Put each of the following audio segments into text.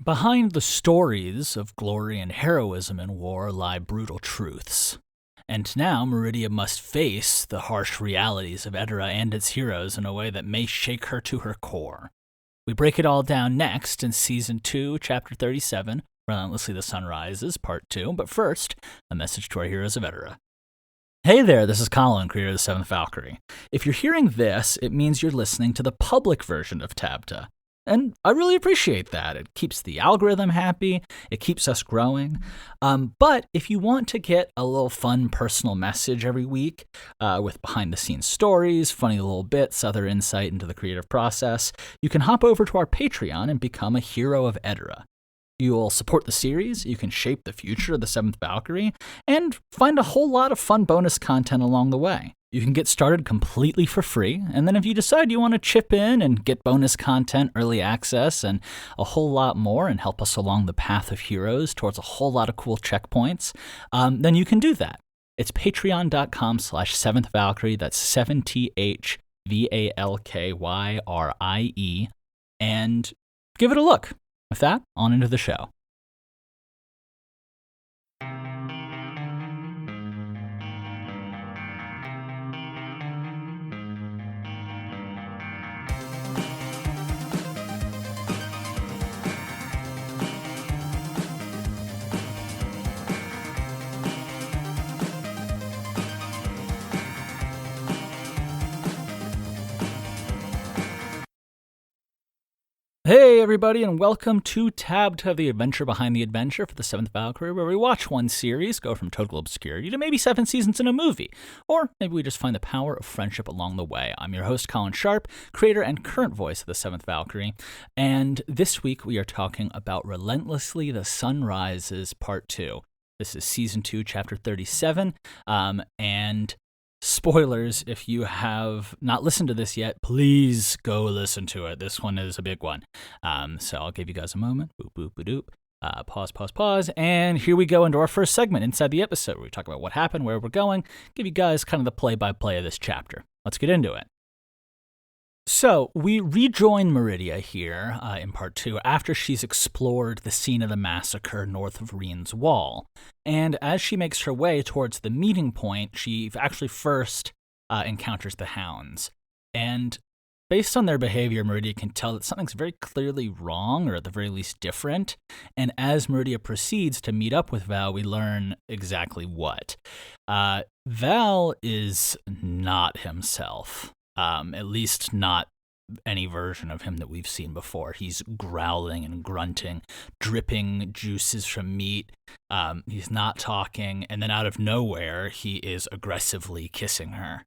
Behind the stories of glory and heroism in war lie brutal truths. And now Meridia must face the harsh realities of Edara and its heroes in a way that may shake her to her core. We break it all down next in Season 2, Chapter 37, Relentlessly the Sun Rises, Part 2. But first, a message to our Heroes of Edara. Hey there, this is Colin, creator of the 7th Valkyrie. If you're hearing this, it means you're listening to the public version of TABTA. And I really appreciate that. It keeps the algorithm happy. It keeps us growing. But if you want to get a little fun personal message every week with behind-the-scenes stories, funny little bits, other insight into the creative process, you can hop over to our Patreon and become a Hero of Edara. You'll support the series, you can shape the future of the 7th Valkyrie, and find a whole lot of fun bonus content along the way. You can get started completely for free, and then if you decide you want to chip in and get bonus content, early access, and a whole lot more and help us along the path of heroes towards a whole lot of cool checkpoints, then you can do that. It's patreon.com/7th Valkyrie, that's 7THVALKYRIE, and give it a look. With that, on into the show. Hey everybody, and welcome to TABTA, the adventure behind the adventure for the 7th Valkyrie, where we watch one series go from total obscurity to maybe 7 seasons in a movie, or maybe we just find the power of friendship along the way. I'm your host, Colin Sharp, creator and current voice of the 7th Valkyrie, and this week we are talking about Relentlessly the Sun Rises, Part 2. This is Season 2, Chapter 37, and spoilers, if you have not listened to this yet, please go listen to it. This one is a big one. So I'll give you guys a moment. Boop, boop, boop, doop. Pause. And here we go into our first segment inside the episode where we talk about what happened, where we're going, give you guys kind of the play-by-play of this chapter. Let's get into it. So, we rejoin Meridia here in Part 2 after she's explored the scene of the massacre north of Reen's Wall. And as she makes her way towards the meeting point, she actually first encounters the Hounds. And based on their behavior, Meridia can tell that something's very clearly wrong, or at the very least different. And as Meridia proceeds to meet up with Val, we learn exactly what. Val is not himself. At least not any version of him that we've seen before. He's growling and grunting, dripping juices from meat. He's not talking, and then out of nowhere, he is aggressively kissing her.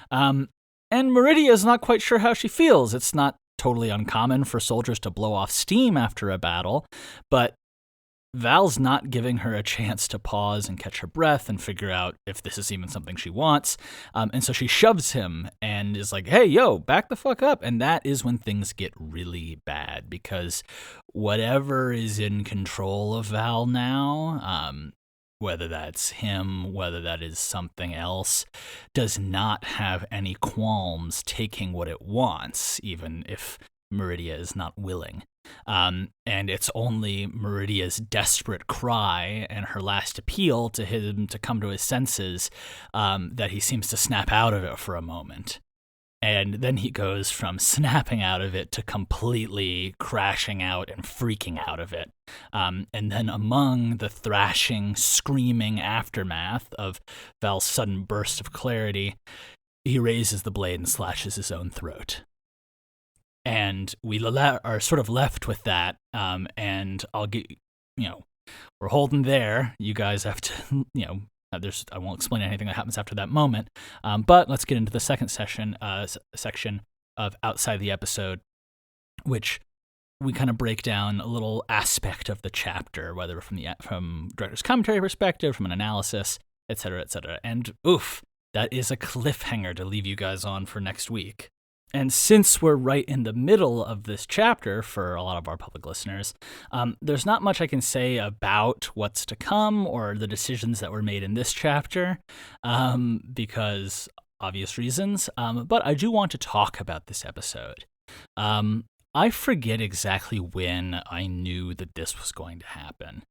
And Meridia is not quite sure how she feels. It's not totally uncommon for soldiers to blow off steam after a battle, but Val's not giving her a chance to pause and catch her breath and figure out if this is even something she wants. And so she shoves him and is like, hey, yo, back the fuck up. And that is when things get really bad, because whatever is in control of Val now, whether that's him, whether that is something else, does not have any qualms taking what it wants, even if Meridia is not willing. And it's only Meridia's desperate cry and her last appeal to him to come to his senses that he seems to snap out of it for a moment. And then he goes from snapping out of it to completely crashing out and freaking out of it. And then among the thrashing, screaming aftermath of Val's sudden burst of clarity, he raises the blade and slashes his own throat. And we are sort of left with that, and I'll get, we're holding there. You guys have to, I won't explain anything that happens after that moment, but let's get into the second section of Outside the Episode, which we kind of break down a little aspect of the chapter, whether from director's commentary perspective, from an analysis, et cetera, and oof, that is a cliffhanger to leave you guys on for next week. And since we're right in the middle of this chapter for a lot of our public listeners, there's not much I can say about what's to come or the decisions that were made in this chapter, because obvious reasons. But I do want to talk about this episode. I forget exactly when I knew that this was going to happen.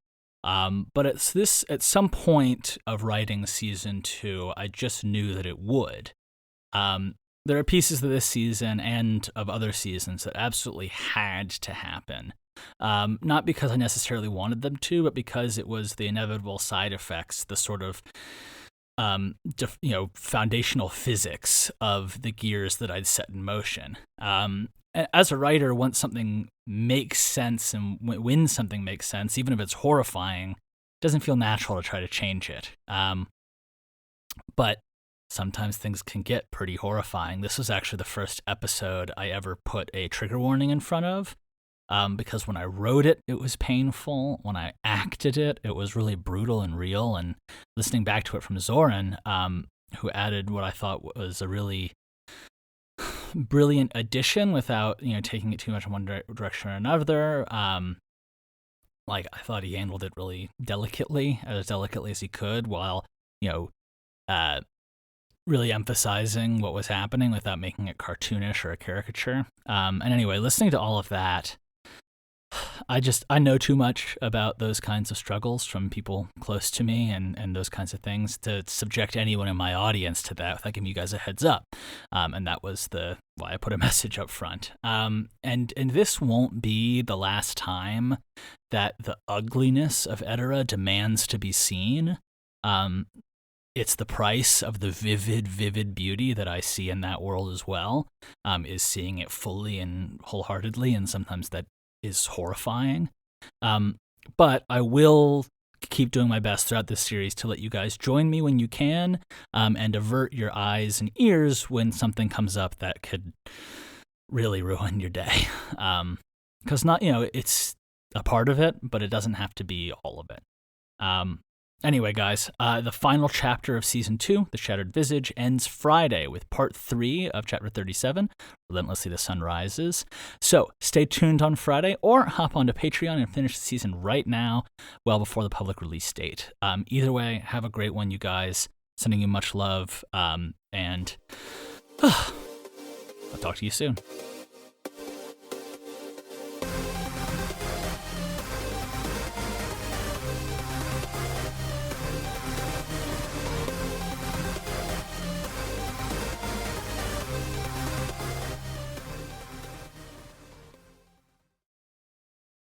But at some point of writing season 2, I just knew that it would. There are pieces of this season and of other seasons that absolutely had to happen. Not because I necessarily wanted them to, but because it was the inevitable side effects, the sort of foundational physics of the gears that I'd set in motion. As a writer, once something makes sense and when something makes sense, even if it's horrifying, it doesn't feel natural to try to change it. But sometimes things can get pretty horrifying. This was actually the first episode I ever put a trigger warning in front of, because when I wrote it, it was painful. When I acted it, it was really brutal and real. And listening back to it from Zoran, who added what I thought was a really brilliant addition without taking it too much in one direction or another. I thought he handled it really delicately as he could, while really emphasizing what was happening without making it cartoonish or a caricature. And anyway, listening to all of that, I know too much about those kinds of struggles from people close to me and those kinds of things to subject anyone in my audience to that without giving you guys a heads up. And that was why I put a message up front. And this won't be the last time that the ugliness of Edara demands to be seen. It's the price of the vivid beauty that I see in that world as well, is seeing it fully and wholeheartedly, and sometimes that is horrifying. But I will keep doing my best throughout this series to let you guys join me when you can, and avert your eyes and ears when something comes up that could really ruin your day. Because it's a part of it, but it doesn't have to be all of it. Anyway, guys, the final chapter of Season 2, The Shattered Visage, ends Friday with Part 3 of Chapter 37, Relentlessly the Sun Rises. So stay tuned on Friday, or hop onto Patreon and finish the season right now, well before the public release date. Either way, have a great one, you guys. Sending you much love, and I'll talk to you soon.